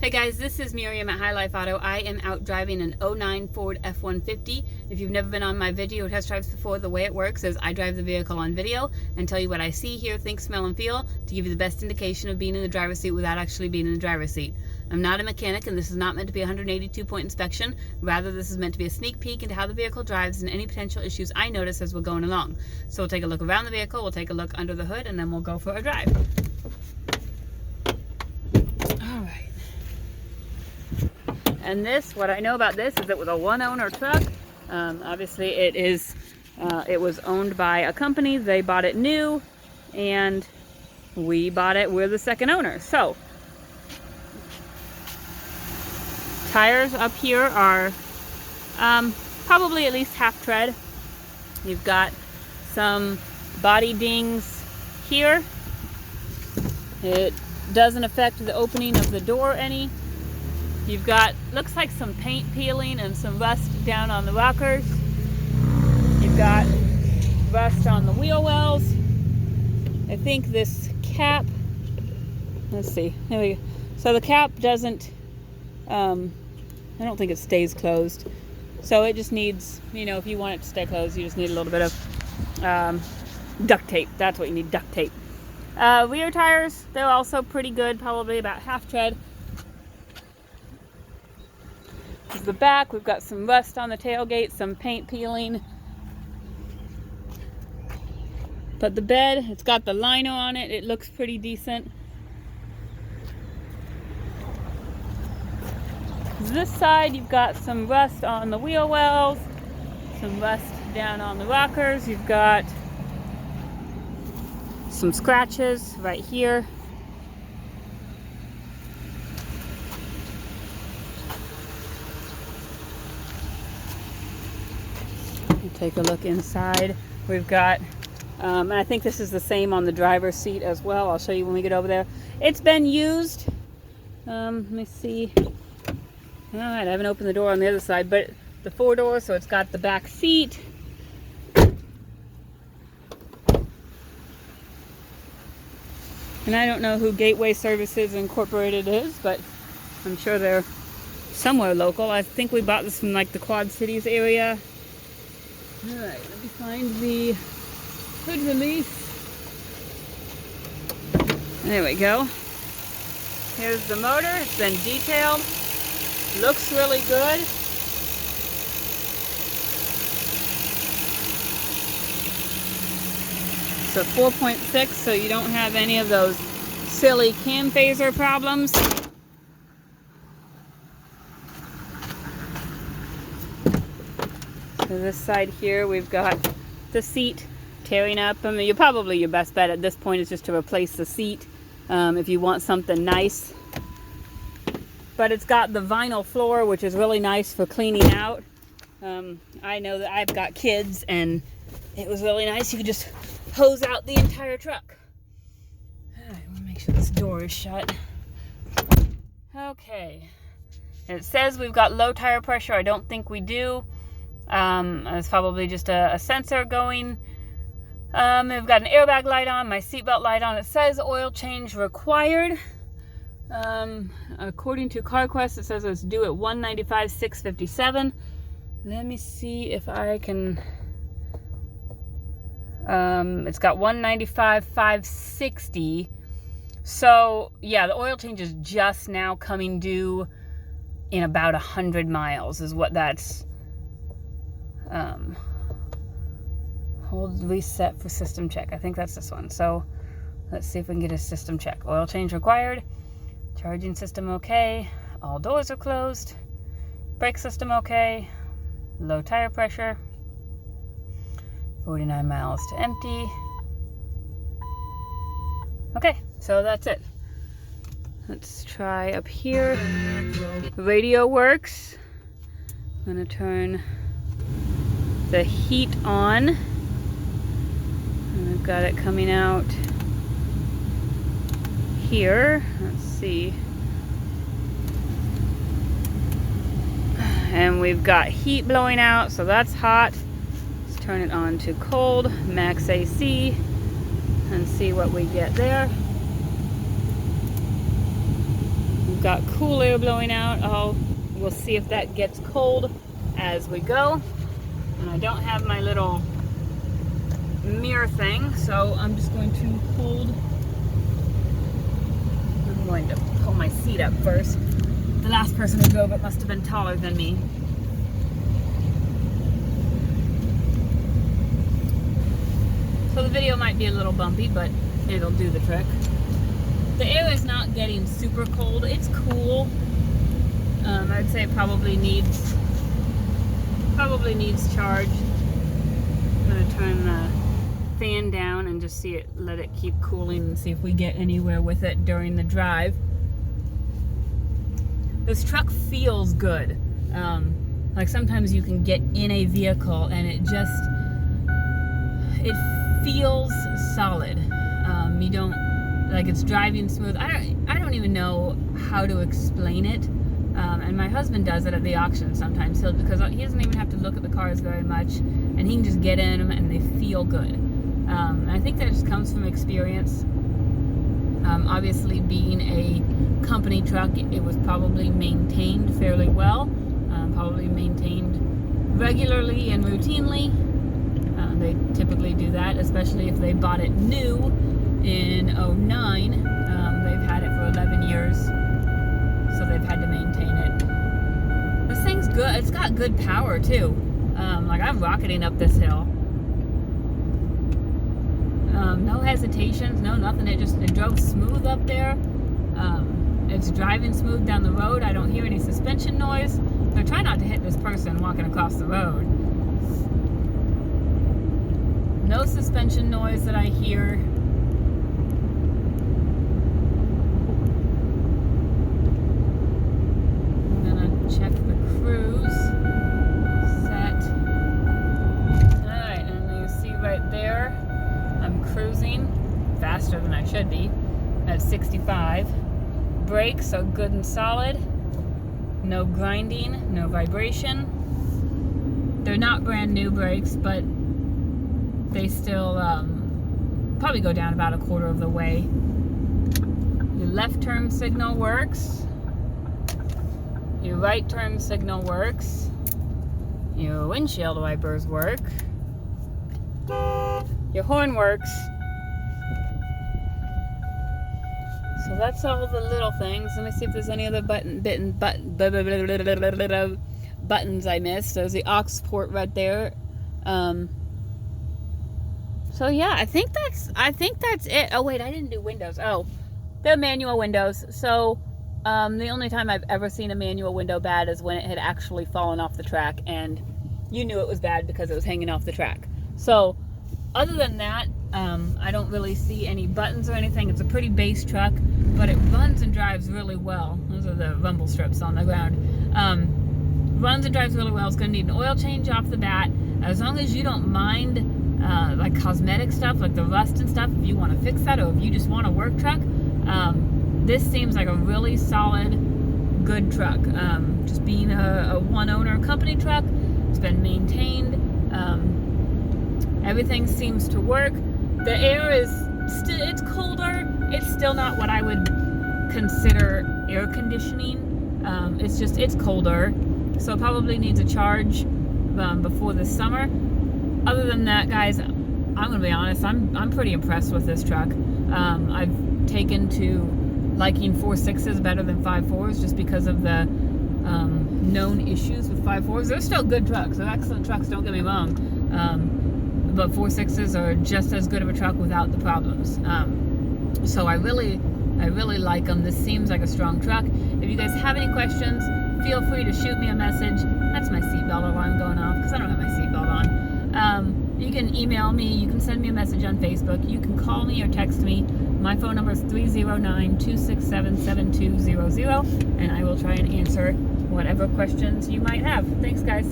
Hey guys, this is Miriam at High Life Auto. I am out driving an 09 Ford F-150. If you've never been on my video test drives before, the way it works is I drive the vehicle on video and tell you what I see, hear, think, smell, and feel to give you the best indication of being in the driver's seat without actually being in the driver's seat. I'm not a mechanic, and this is not meant to be a 182-point inspection. Rather, this is meant to be a sneak peek into how the vehicle drives and any potential issues I notice as we're going along. So we'll take a look around the vehicle, we'll take a look under the hood, and then we'll go for a drive. Alright. And this, what I know about this is it was a one-owner truck. Obviously it was owned by a company. They bought it new and we bought it. We're the second owner. So tires up here are probably at least half tread. You've got some body dings here. It doesn't affect the opening of the door any. You've got, looks like some paint peeling and some rust down on the rockers. You've got rust on the wheel wells. I think this cap, let's see, here we go. So the cap doesn't, I don't think it stays closed. So it just needs, you know, if you want it to stay closed, you just need a little bit of duct tape. That's what you need, duct tape. Rear tires, they're also pretty good, probably about half tread. The back, we've got some rust on the tailgate, some paint peeling. But the bed, it's got the lino on it. It looks pretty decent. This side, you've got some rust on the wheel wells, some rust down on the rockers. You've got some scratches right here. Take a look inside. We've got, and I think this is the same on the driver's seat as well. I'll show you when we get over there. It's been used. Let me see. All right, I haven't opened the door on the other side, but the 4-door, so it's got the back seat. And I don't know who Gateway Services Incorporated is, but I'm sure they're somewhere local. I think we bought this from like the Quad Cities area. Alright, let me find the hood release. There we go. Here's the motor. It's been detailed. Looks really good. It's a 4.6, so you don't have any of those silly cam phaser problems. So this side here, we've got the seat tearing up. I mean, your best bet at this point is just to replace the seat if you want something nice. But it's got the vinyl floor, which is really nice for cleaning out. I know that I've got kids, and it was really nice. You could just hose out the entire truck. I want to make sure this door is shut. Okay. It says we've got low tire pressure. I don't think we do. It's probably just a sensor going. We've got an airbag light on, my seatbelt light on. It says oil change required. According to CarQuest, it says it's due at 195,657. Let me see if I can. It's got 195,560. So yeah, the oil change is just now coming due in about 100 miles is what that's. Hold reset for system check. I think that's this one. So let's see if we can get a system check. Oil change required. Charging system okay. All doors are closed. Brake system okay. Low tire pressure. 49 miles to empty. Okay, so that's it. Let's try up here. The radio works. I'm gonna turn the heat on, and we've got it coming out here. Let's see. And we've got heat blowing out, so that's hot. Let's turn it on to cold, max AC, and see what we get there. got cool air blowing out. We'll see if that gets cold as we go. And I don't have my little mirror thing, so I'm just going to hold. I'm going to pull my seat up first. The last person who drove it must have been taller than me. So the video might be a little bumpy, but it'll do the trick. The air is not getting super cold. It's cool. I'd say it probably needs charge. I'm gonna turn the fan down and just let it keep cooling and see if we get anywhere with it during the drive. This truck feels good. Like sometimes you can get in a vehicle and it feels solid. You don't, like, it's driving smooth. I don't even know how to explain it. And my husband does it at the auction sometimes, because he doesn't even have to look at the cars very much, and he can just get in them and they feel good. And I think that just comes from experience. Obviously, being a company truck, it was probably maintained fairly well, probably maintained regularly and routinely. They typically do that, especially if they bought it new in 09. They've had it for 11 years, so they've had to maintain it. This thing's good. It's got good power too. Like, I'm rocketing up this hill. No hesitations, no nothing. It drove smooth up there. It's driving smooth down the road. I don't hear any suspension noise. I try not to hit this person walking across the road. No suspension noise that I hear. I'm gonna check the cruise. Set. Alright, and you see right there, I'm cruising faster than I should be at 65. Brakes are good and solid. No grinding, no vibration. They're not brand new brakes, but they still probably go down about a quarter of the way. Your left turn signal works. Your right turn signal works. Your windshield wipers work. Your horn works. So that's all the little things. Let me see if there's any other buttons I missed. There's the aux port right there. So yeah, I think that's it. Oh wait, I didn't do windows. Oh, they're manual windows. So the only time I've ever seen a manual window bad is when it had actually fallen off the track, and you knew it was bad because it was hanging off the track. So other than that, I don't really see any buttons or anything. It's a pretty base truck, but it runs and drives really well. Those are the rumble strips on the ground. Runs and drives really well. It's going to need an oil change off the bat. As long as you don't mind like cosmetic stuff, like the rust and stuff, if you want to fix that, or if you just want a work truck, this seems like a really solid, good truck. Just being a one-owner company truck, it's been maintained. Everything seems to work. The air is still, it's colder. It's still not what I would consider air conditioning. It's colder, so it probably needs a charge before the summer. Other than that, guys, I'm gonna be honest, I'm pretty impressed with this truck. I've taken to liking 4.6s better than 5.4s just because of the known issues with 5.4s. They're still good trucks. They're excellent trucks, don't get me wrong. But 4.6s are just as good of a truck without the problems. So I really like them. This seems like a strong truck. If you guys have any questions, feel free to shoot me a message. That's my seatbelt alarm going off because I don't have my seatbelt on. You can email me, you can send me a message on Facebook, you can call me or text me. My phone number is 309-267-7200, and I will try and answer whatever questions you might have. Thanks, guys.